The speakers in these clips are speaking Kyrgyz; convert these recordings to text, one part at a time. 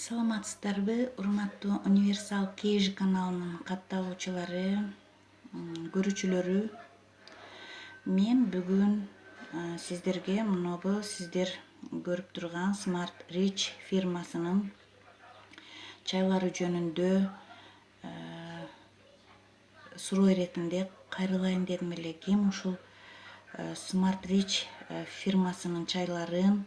Саламатсыздарбы, урматтуу Универсал Кейж каналынын катталуучулары, көрүүчүлөрү. Мен бүгүн сиздерге мынабу сиздер көрүп турган Smart Rich фирмасынын чайлары жөнүндө суроо иретинде кайрылайын дедим эле. Ким ушул Smart Rich фирмасынын чайларын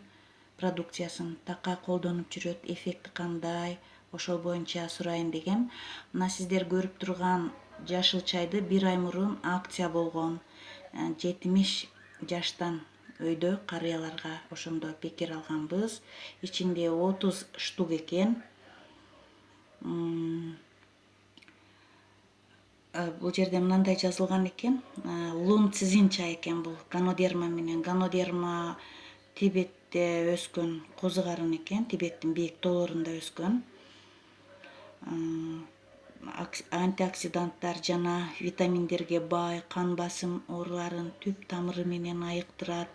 продукциясын такай колдонуп жүрөт, эффекти кандай, ошол боюнча сурайын дегем. Мына сиздер көрүп турган жашыл чайды 1 ай мурун акция болгон. 70 жаштан өйдө карыяларга ошондо пекер алганбыз. Ичинде 30 штук экен. Бул жерде мындай жазылган экен. Лун цзин чай экен бул. Ганодерма менен. Ганодерма Тибетте өскөн козу карын экен. Тибеттин бийик тоолорунда өскөн. Антиоксиданттар жана витаминдерге бай, кан басым ооруларын түп тамыры менен айыктырат.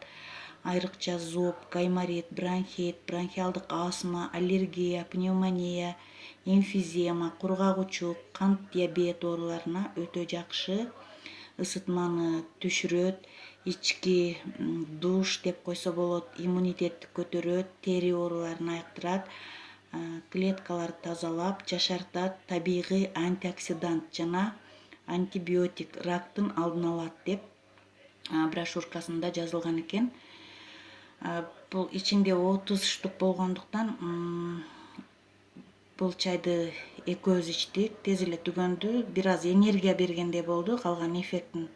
Айрыкча зоб, гайморит, бронхит, бронхиалдык астма, аллергия, пневмония, эмфизема, кургагучулук, кант диабет ооруларына өтө жакшы. Ысытманы түшүрөт, ички душ деп койсо болот, иммунитетти көтөрөт, тери ооруларын айыктырат, клеткаларды тазалап, жашартат, табигый антиоксидант жана антибиотик, рактын алдын алат деп брошюркасында жазылган экен. Бул ичинде 30 штук болгондуктан бул чайды экөөбүз ичтик, тез эле түгөндү. Бир аз энергия бергендей болду, калган эффектин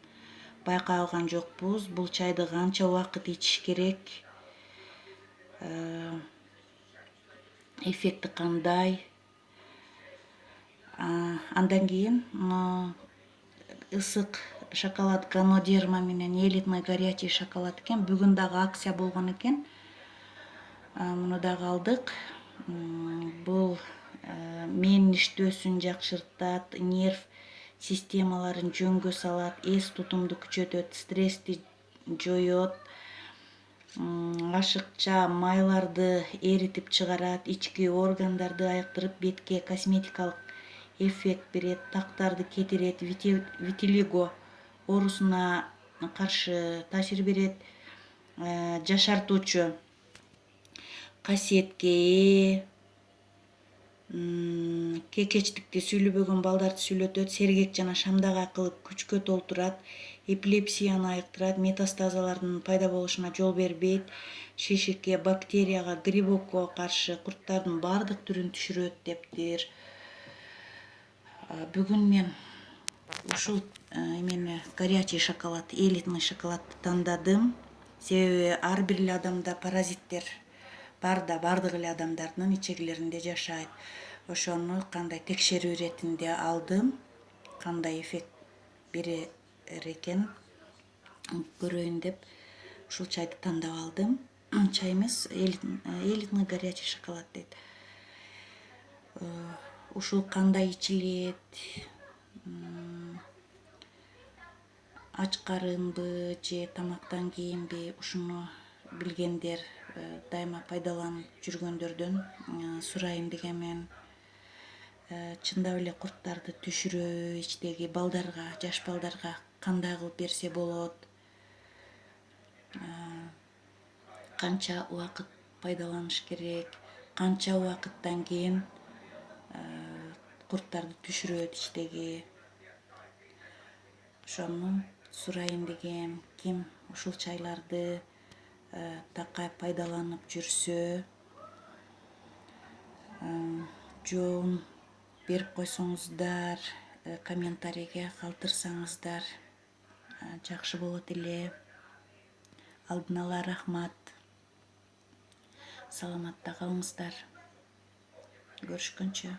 байкай алган жокпуз. Бул чайды канча убакыт ичиш керек? Эффекти кандай? Андан кийин ысык шоколад Ганодерма менен элитный горячий шоколад экен. Бүгүн дагы акция болгон экен. Муну дагы алдык. Бул мээнин иштөөсүн жакшыртат, нерв системаларын жөнгө салат, эс тутумду күчөтөт, стрессти жоет, ашыкча майларды эритип чыгарат, ички органдарды айыктырып, бетке косметикалык эффект берет, тактарды кетирет, витилиго оорусуна каршы таасир берет, жашартуучу касиетке ээ, кекечтикти сүйлөбөгөн балдарды сүйлөтөт, сергек жана шамдагай кылып күчкө толтурат, эпилепсияны айыктырат, метастазалардын пайда болушуна жол бербейт, шишикке, бактерияга, грибокко каршы курттардын баардык түрүн түшүрөт дептир. Бүгүн мен ушул эмени горячий шоколад, элитный шоколадты тандадым. Себеби ар бир эле адамда паразиттер бар да, баардык эле адамдардын ичегилеринде жашайт. Ошону кандай текшерүү иретинде алдым, кандай эффект берер экен көрөйүн деп ушул чайды тандап алдым. Чайыбыз элитный горячий шоколад дейт. Ушул кандай ичилет? Ач карынбы же тамактан кийинби? Ушуну билгендер, дайыма пайдаланып жүргөндөрдөн сурайын дегенмен. Чындап эле курттарды түшүрөбү? Ичтеги балдарга, жаш балдарга кандай кылып берсе болот? Канча убакыт пайдаланыш керек? Канча убакыттан кийин курттарды түшүрөт ичтеги? Ошону сурайын дегем. Ким ушул чайларды такай пайдаланып жүрсө, жообун берип койсоңуздар, комментарийге калтырсаңыздар жакшы болот эле. Алдын ала рахмат. Саламатта калыңыздар. Көрүшкөнчө.